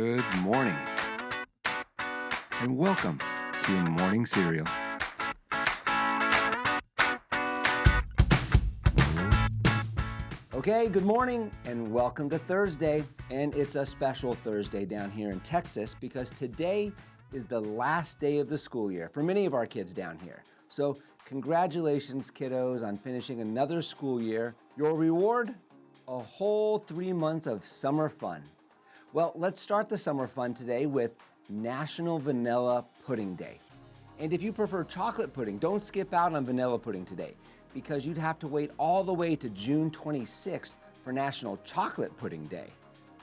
Good morning, and welcome to Morning Cereal. Okay, good morning and welcome to Thursday. And it's a special Thursday down here in Texas because today is the last day of the school year for many of our kids down here. So congratulations, kiddos, on finishing another school year. Your reward? A whole 3 months of summer fun. Well, let's start the summer fun today with National Vanilla Pudding Day. And if you prefer chocolate pudding, don't skip out on vanilla pudding today because you'd have to wait all the way to June 26th for National Chocolate Pudding Day.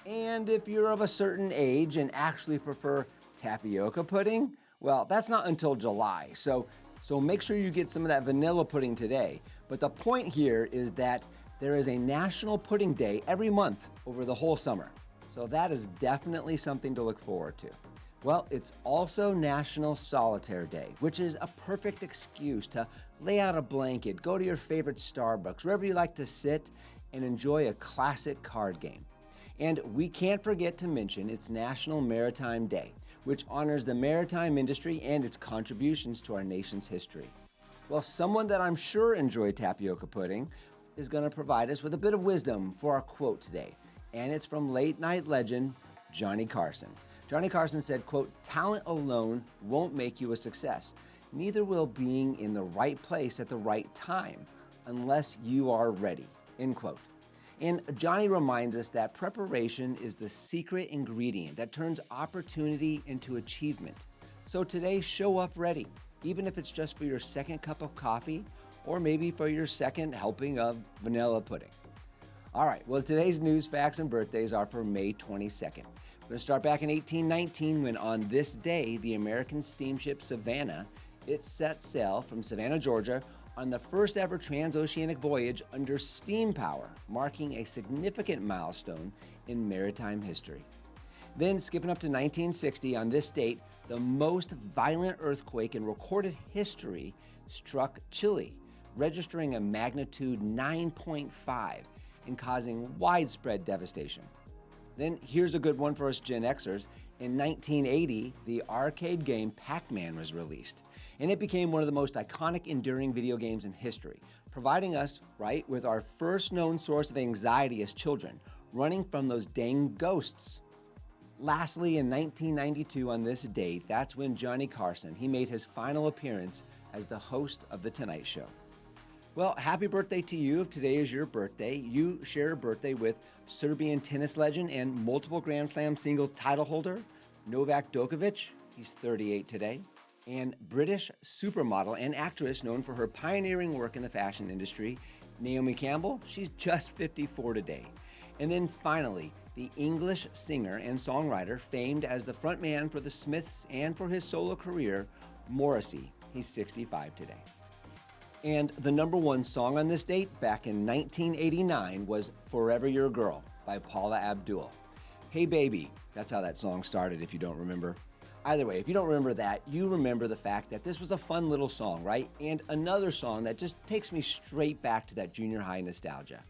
And if you're of a certain age and actually prefer tapioca pudding, well, that's not until July. So make sure you get some of that vanilla pudding today. But the point here is that there is a National Pudding Day every month over the whole summer. So that is definitely something to look forward to. Well, it's also National Solitaire Day, which is a perfect excuse to lay out a blanket, go to your favorite Starbucks, wherever you like to sit, and enjoy a classic card game. And we can't forget to mention it's National Maritime Day, which honors the maritime industry and its contributions to our nation's history. Well, someone that I'm sure enjoyed tapioca pudding is going to provide us with a bit of wisdom for our quote today. And it's from late night legend Johnny Carson. Johnny Carson said, quote, "Talent alone won't make you a success. Neither will being in the right place at the right time unless you are ready," end quote. And Johnny reminds us that preparation is the secret ingredient that turns opportunity into achievement. So today, show up ready, even if it's just for your second cup of coffee or maybe for your second helping of vanilla pudding. All right, well, today's news, facts, and birthdays are for May 22nd. We're going to start back in 1819 when on this day, the American steamship Savannah, it set sail from Savannah, Georgia, on the first ever transoceanic voyage under steam power, marking a significant milestone in maritime history. Then, skipping up to 1960, on this date, the most violent earthquake in recorded history struck Chile, registering a magnitude 9.5 and causing widespread devastation. Then here's a good one for us Gen Xers. In 1980, the arcade game Pac-Man was released, and it became one of the most iconic, enduring video games in history, providing us, with our first known source of anxiety as children, running from those dang ghosts. Lastly, in 1992 on this date, that's when Johnny Carson, he made his final appearance as the host of The Tonight Show. Well, happy birthday to you if today is your birthday. You share a birthday with Serbian tennis legend and multiple Grand Slam singles title holder, Novak Djokovic, he's 38 today, and British supermodel and actress known for her pioneering work in the fashion industry, Naomi Campbell, she's just 54 today. And then finally, the English singer and songwriter famed as the frontman for the Smiths and for his solo career, Morrissey, he's 65 today. And the number one song on this date back in 1989 was Forever Your Girl by Paula Abdul. Hey Baby, that's how that song started if you don't remember. Either way, if you don't remember that, you remember the fact that this was a fun little song, right? And another song that just takes me straight back to that junior high nostalgia.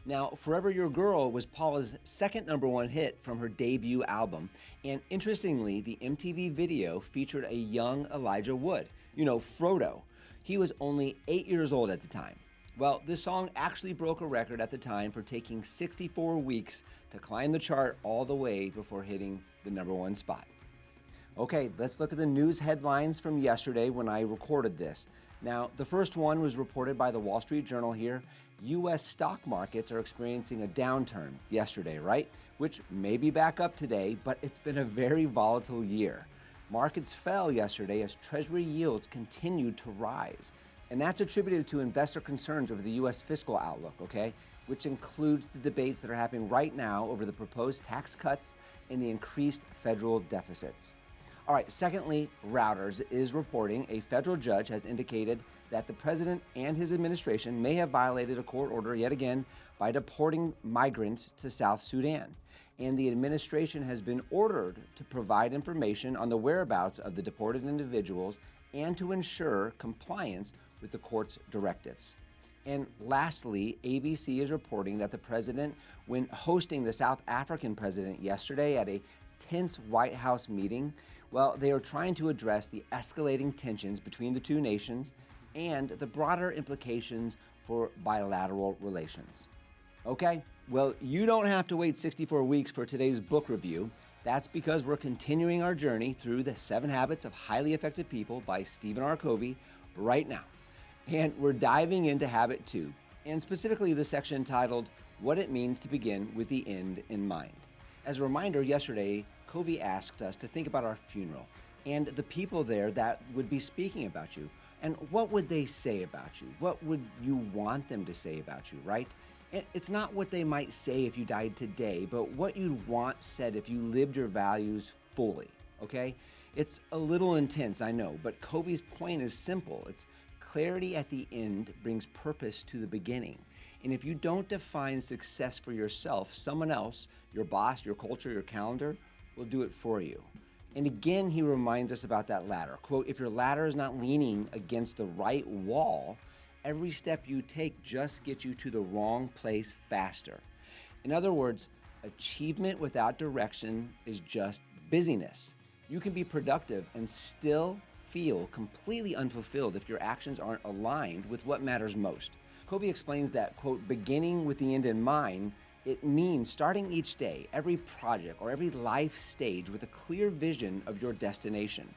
Now, Forever Your Girl was Paula's second number one hit from her debut album, and interestingly, the MTV video featured a young Elijah Wood, Frodo. He was only 8 years old at the time. Well, this song actually broke a record at the time for taking 64 weeks to climb the chart all the way before hitting the number one spot. Okay, let's look at the news headlines from yesterday when I recorded this. Now, the first one was reported by the Wall Street Journal here. U.S. stock markets are experiencing a downturn yesterday, right? Which may be back up today, but it's been a very volatile year. Markets fell yesterday as Treasury yields continued to rise. And that's attributed to investor concerns over the U.S. fiscal outlook, which includes the debates that are happening right now over the proposed tax cuts and the increased federal deficits. All right, secondly, Reuters is reporting a federal judge has indicated that the president and his administration may have violated a court order yet again by deporting migrants to South Sudan. And the administration has been ordered to provide information on the whereabouts of the deported individuals and to ensure compliance with the court's directives. And lastly, ABC is reporting that the president, when hosting the South African president yesterday at a tense White House meeting? Well, they are trying to address the escalating tensions between the two nations and the broader implications for bilateral relations. Okay, well, you don't have to wait 64 weeks for today's book review. That's because we're continuing our journey through the 7 Habits of Highly Effective People by Stephen R. Covey right now. And we're diving into Habit 2, and specifically the section titled, What It Means to Begin with the End in Mind. As a reminder, yesterday, Covey asked us to think about our funeral and the people there that would be speaking about you. And what would they say about you? What would you want them to say about you, right? It's not what they might say if you died today, but what you'd want said if you lived your values fully, okay? It's a little intense, I know, but Covey's point is simple. It's clarity at the end brings purpose to the beginning. And if you don't define success for yourself, someone else, your boss, your culture, your calendar, will do it for you. And again, he reminds us about that ladder. Quote, if your ladder is not leaning against the right wall, every step you take just gets you to the wrong place faster. In other words, achievement without direction is just busyness. You can be productive and still feel completely unfulfilled if your actions aren't aligned with what matters most. Covey explains that, quote, beginning with the end in mind, it means starting each day, every project, or every life stage with a clear vision of your destination.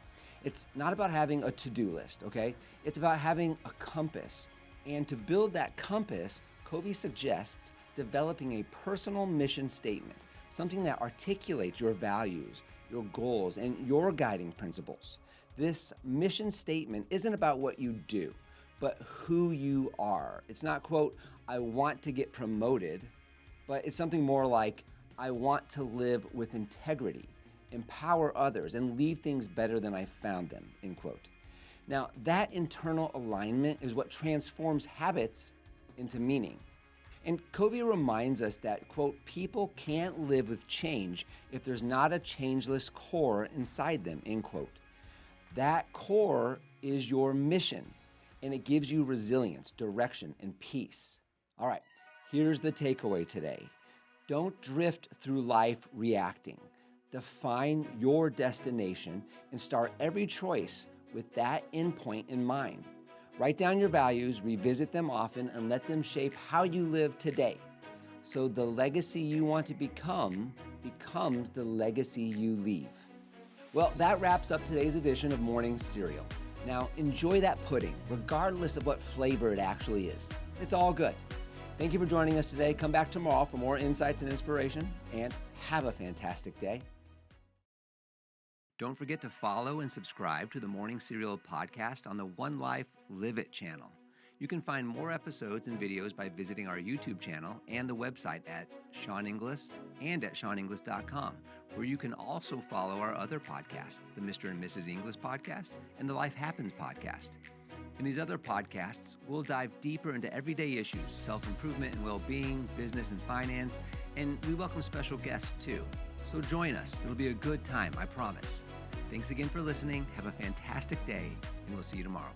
It's not about having a to-do list, okay? It's about having a compass. And to build that compass, Covey suggests developing a personal mission statement, something that articulates your values, your goals, and your guiding principles. This mission statement isn't about what you do, but who you are. It's not, quote, I want to get promoted, but it's something more like, I want to live with integrity, empower others, and leave things better than I found them, end quote. Now, that internal alignment is what transforms habits into meaning. And Covey reminds us that, quote, people can't live with change if there's not a changeless core inside them, end quote. That core is your mission, and it gives you resilience, direction, and peace. All right, here's the takeaway today. Don't drift through life reacting. Define your destination and start every choice with that endpoint in mind. Write down your values, revisit them often, and let them shape how you live today. So the legacy you want to become becomes the legacy you leave. Well, that wraps up today's edition of Morning Cereal. Now, enjoy that pudding, regardless of what flavor it actually is. It's all good. Thank you for joining us today. Come back tomorrow for more insights and inspiration, and have a fantastic day. Don't forget to follow and subscribe to the Morning Cereal podcast on the One Life Live It channel. You can find more episodes and videos by visiting our YouTube channel and the website at Sean Inglis and at SeanInglis.com, where you can also follow our other podcasts, the Mr. and Mrs. Inglis podcast and the Life Happens podcast. In these other podcasts, we'll dive deeper into everyday issues, self-improvement and well-being, business and finance, and we welcome special guests too. So join us. It'll be a good time, I promise. Thanks again for listening. Have a fantastic day, and we'll see you tomorrow.